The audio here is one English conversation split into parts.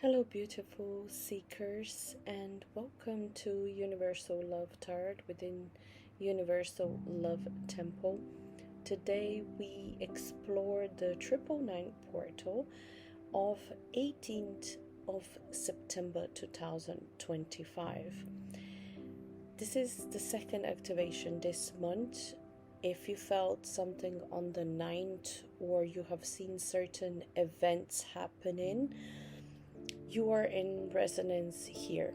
Hello, beautiful seekers, and welcome to Universal Love Tarot within Universal Love Temple. Today, we explore the 999 portal of 18th of September 2025. This is the second activation this month. If you felt something on the 9th or you have seen certain events happening, you are in resonance here.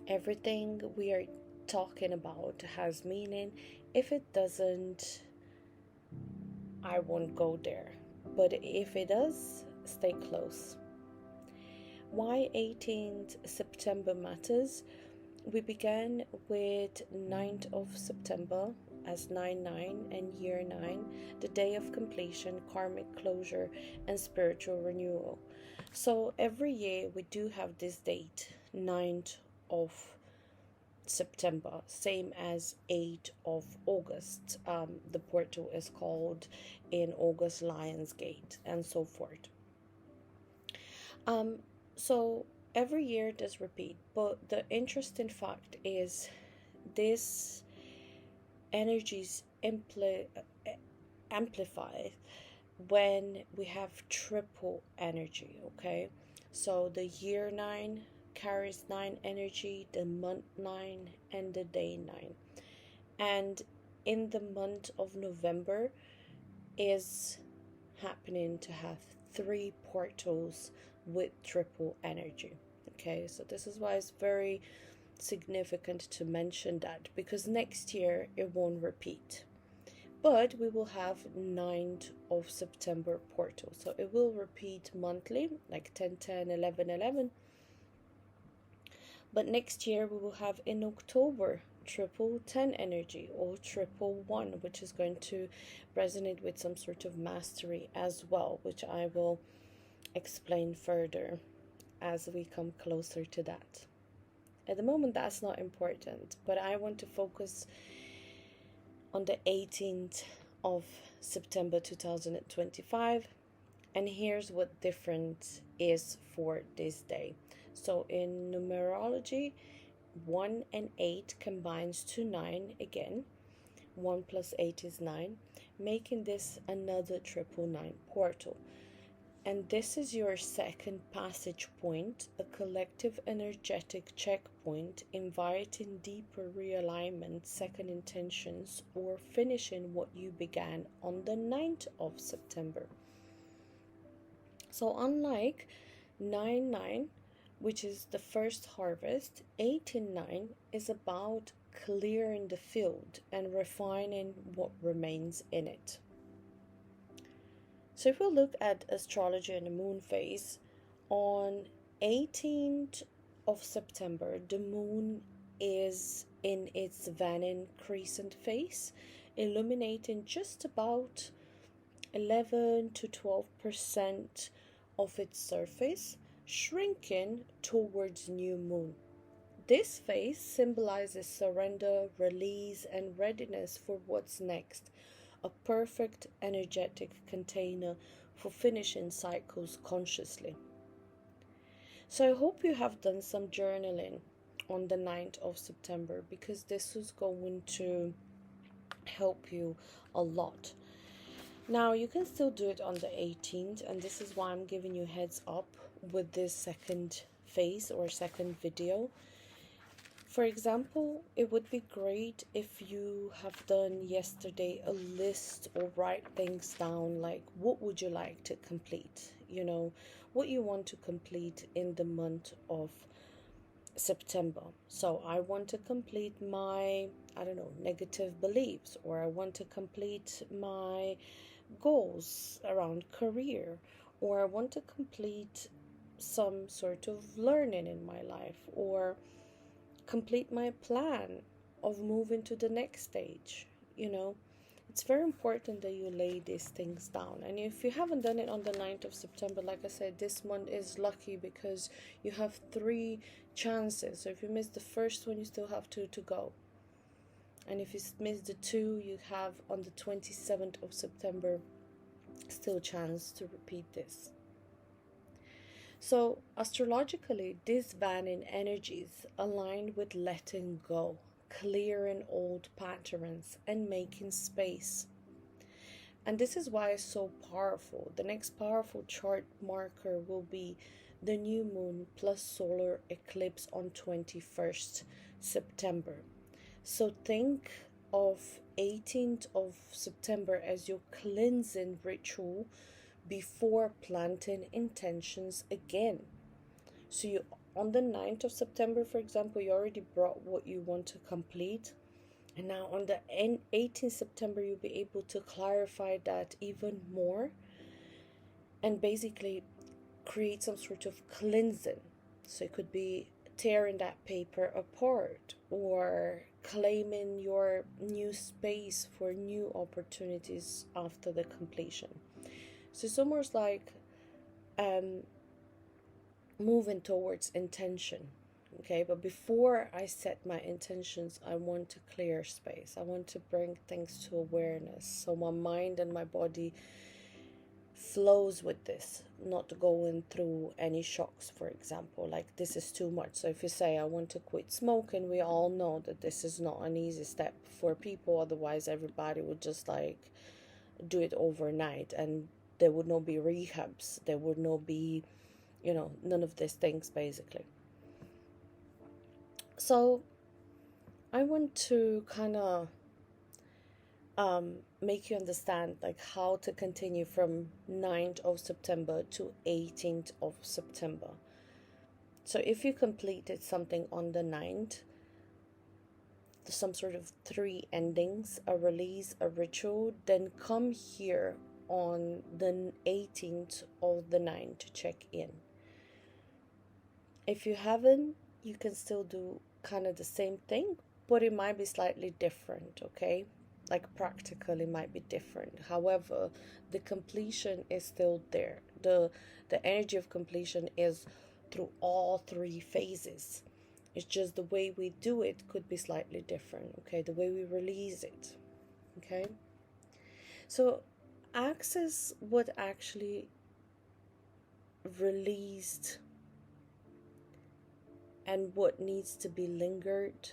Everything we are talking about has meaning. If it doesn't, I won't go there. But if it does, stay close. Why 18th September matters? We began with 9th of September as 9-9 and year 9, the day of completion, karmic closure, and spiritual renewal. So every year we do have this date, 9th of September, same as 8th of August. The portal is called in August Lion's Gate, and so forth. So every year does repeat, but the interesting fact is this energies amplified when we have triple energy. Okay, so the year 9 carries 9 energy, the month 9, and the day 9. And in the month of November is happening to have 3 portals with triple energy. Okay, so this is why it's very significant to mention that, because next year it won't repeat, but we will have 9th of September portal, so it will repeat monthly, like 10 10 11 11. But next year we will have in October triple 10 energy or triple 1, which is going to resonate with some sort of mastery as well, which I will explain further as we come closer to that. At the moment, that's not important, but I want to focus on the 18th of September 2025, and here's what different is for this day. So in numerology, 1 and 8 combines to 9 again. 1 plus 8 is 9, making this another triple 9 portal. And this is your second passage point, a collective energetic checkpoint, inviting deeper realignment, second intentions, or finishing what you began on the 9th of September. So unlike 9-9, which is the first harvest, 18-9 is about clearing the field and refining what remains in it. So if we look at astrology and the moon phase, on 18th of September, the moon is in its waning crescent phase, illuminating just about 11 to 12% of its surface, shrinking towards new moon. This phase symbolizes surrender, release, and readiness for what's next. A perfect energetic container for finishing cycles consciously. So I hope you have done some journaling on the 9th of September, because this is going to help you a lot. Now you can still do it on the 18th, and this is why I'm giving you heads up with this second phase or second video. For example, it would be great if you have done yesterday a list or write things down, like what would you like to complete, what you want to complete in the month of September. So I want to complete my, negative beliefs, or I want to complete my goals around career, or I want to complete some sort of learning in my life, or complete my plan of moving to the next stage. It's very important that you lay these things down. And if you haven't done it on the 9th of September, like I said, this month is lucky because you have 3 chances. So if you miss the first one, you still have 2 to go. And if you miss the 2, you have on the 27th of September still a chance to repeat this. So, astrologically, these Vannin energies align with letting go, clearing old patterns, and making space. And this is why it's so powerful. The next powerful chart marker will be the new moon plus solar eclipse on 21st September. So think of 18th of September as your cleansing ritual before planting intentions again. So you on the 9th of September, for example, you already brought what you want to complete. And now on the 18th September, you'll be able to clarify that even more and basically create some sort of cleansing. So it could be tearing that paper apart or claiming your new space for new opportunities after the completion. So it's almost like um, moving towards intention. Okay, but before I set my intentions, I want to clear space. I want to bring things to awareness so my mind and my body flows with this, not going through any shocks, for example. Like, this is too much. So if you say, I want to quit smoking, we all know that this is not an easy step for people. Otherwise, everybody would just like do it overnight, and there would not be rehabs. There would not be, none of these things basically. So I want to kind of make you understand like how to continue from 9th of September to 18th of September. So if you completed something on the 9th, some sort of 3 endings, a release, a ritual, then come here on the 18th of the 9th to check in. If you haven't, you can still do kind of the same thing, but it might be slightly different, okay? Like practically might be different. However, the completion is still there. The energy of completion is through all 3 phases. It's just the way we do it could be slightly different, okay? The way we release it, okay? So access what actually released and what needs to be lingered.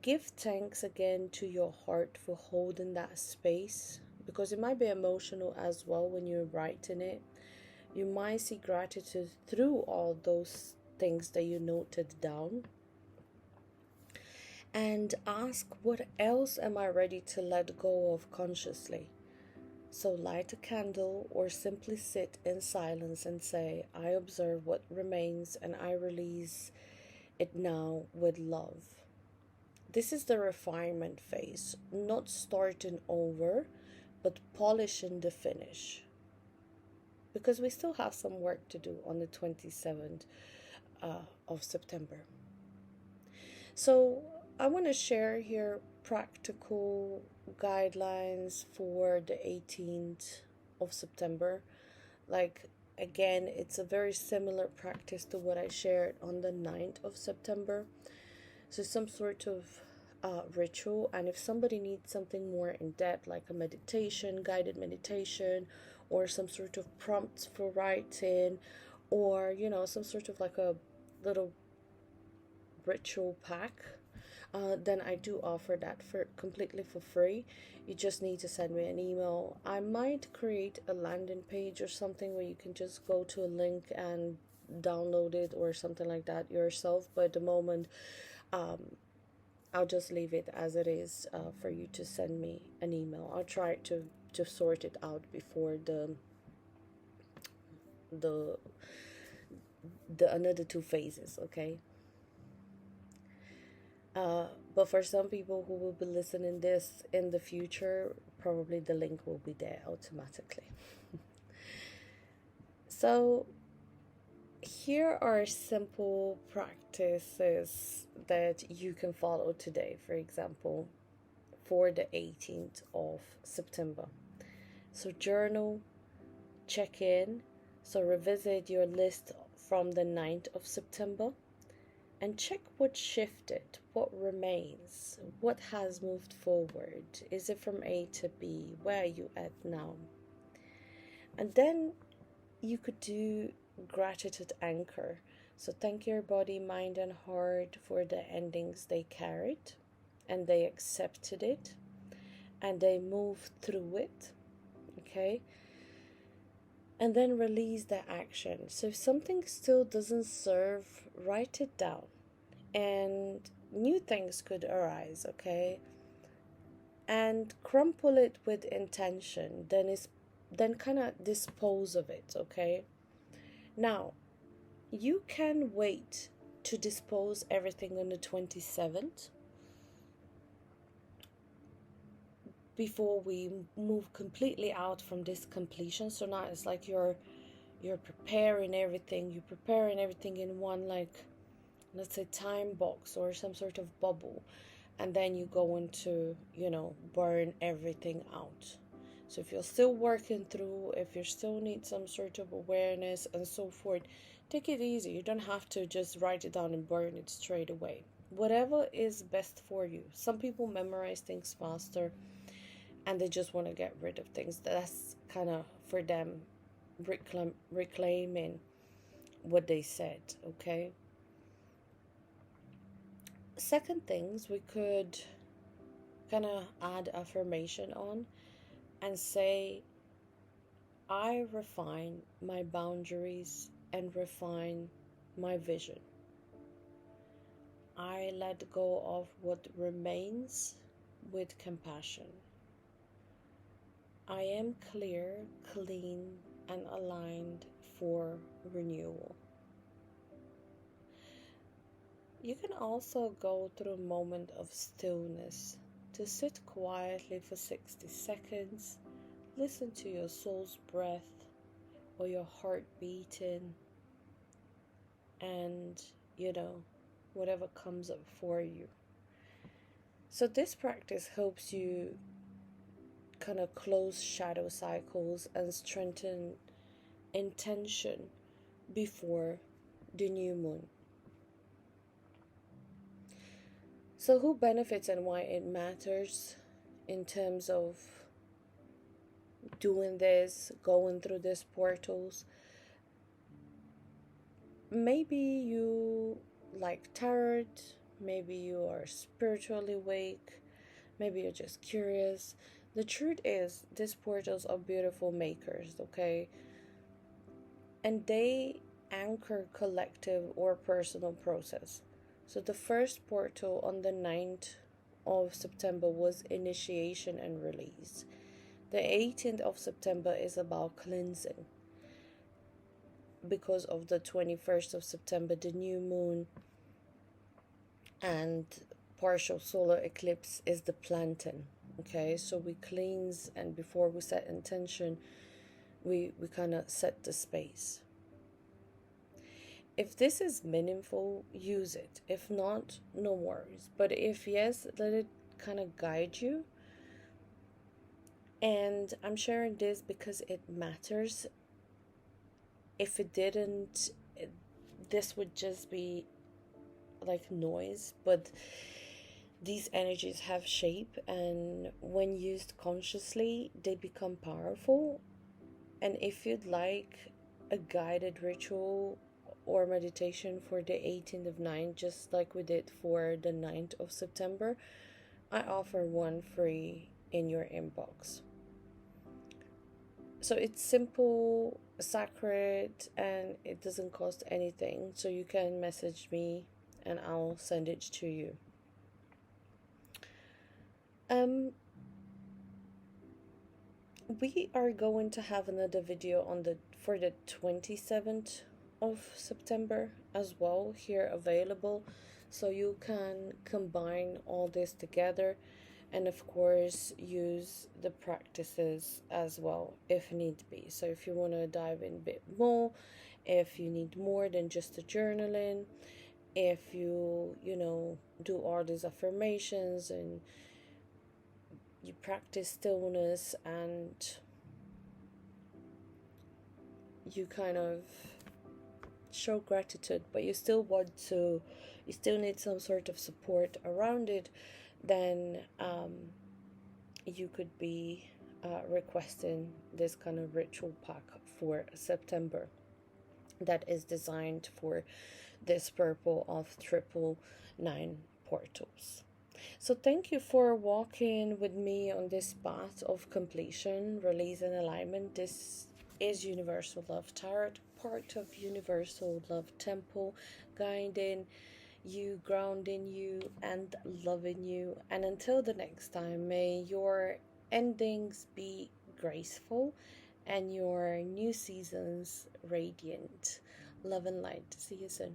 Give thanks again to your heart for holding that space, because it might be emotional as well when you're writing it. You might see gratitude through all those things that you noted down. And ask, what else am I ready to let go of consciously? So light a candle or simply sit in silence and say, I observe what remains and I release it now with love. This is the refinement phase, not starting over, but polishing the finish. Because we still have some work to do on the 27th of September. So I want to share here practical guidelines for the 18th of September. Like, again, it's a very similar practice to what I shared on the 9th of September. So some sort of ritual, and if somebody needs something more in depth, like a meditation, guided meditation, or some sort of prompts for writing, or some sort of like a little ritual pack, then I do offer that for completely for free. You just need to send me an email. I might create a landing page or something where you can just go to a link and download it or something like that yourself, but at the moment I'll just leave it as it is for you to send me an email. I'll try to sort it out before the another 2 phases, okay? But for some people who will be listening this in the future, probably the link will be there automatically. So here are simple practices that you can follow today, for example, for the 18th of September. So journal, check in, so revisit your list from the 9th of September and check what shifted, what remains, what has moved forward. Is it from A to B? Where are you at now? And then you could do gratitude anchor. So thank your body, mind, and heart for the endings they carried, and they accepted it, and they moved through it. Okay, and then release the action. So if something still doesn't serve, write it down, and new things could arise. Okay, and crumple it with intention. Then kind of dispose of it. Okay, now you can wait to dispose everything on the 27th before we move completely out from this completion. So now it's like you're preparing everything. You're preparing everything in one, like, let's say, time box or some sort of bubble, and then you go into, burn everything out. So if you're still working through, if you still need some sort of awareness and so forth, take it easy. You don't have to just write it down and burn it straight away. Whatever is best for you. Some people memorize things faster and they just want to get rid of things. That's kind of for them reclaiming what they said, okay? Second things we could kind of add affirmation on and say, I refine my boundaries and refine my vision. I let go of what remains with compassion. I am clear, clean, and aligned for renewal. You can also go through a moment of stillness to sit quietly for 60 seconds, listen to your soul's breath or your heart beating, and whatever comes up for you. So this practice helps you kind of close shadow cycles and strengthen intention before the new moon. So who benefits and why it matters in terms of doing this, going through these portals? Maybe you like tarot, maybe you are spiritually awake, maybe you're just curious. The truth is, these portals are beautiful makers, okay? And they anchor collective or personal process. So the first portal on the 9th of September was initiation and release. The 18th of September is about cleansing. Because of the 21st of September, the new moon and partial solar eclipse is the planting. Okay, so we cleanse, and before we set intention, we kind of set the space. If this is meaningful, use it. If not, no worries. But if yes, let it kind of guide you. And I'm sharing this because it matters. If it didn't, this would just be like noise. But these energies have shape, and when used consciously, they become powerful. And if you'd like a guided ritual or meditation for the 18th of 9, just like we did for the 9th of September, I offer one free in your inbox. So it's simple, sacred, and it doesn't cost anything. So you can message me and I'll send it to you. We are going to have another video for the 27th of September as well here available, so you can combine all this together and of course use the practices as well if need be. So if you want to dive in a bit more, if you need more than just the journaling, if you do all these affirmations and you practice stillness and you kind of show gratitude, but you still need some sort of support around it, then you could be requesting this kind of ritual pack for September that is designed for this purple of 999 portals. So thank you for walking with me on this path of completion, release, and alignment. This is Universal Love Tarot, part of Universal Love Temple, guiding you, grounding you, and loving you. And until the next time, may your endings be graceful and your new seasons radiant. Love and light. See you soon.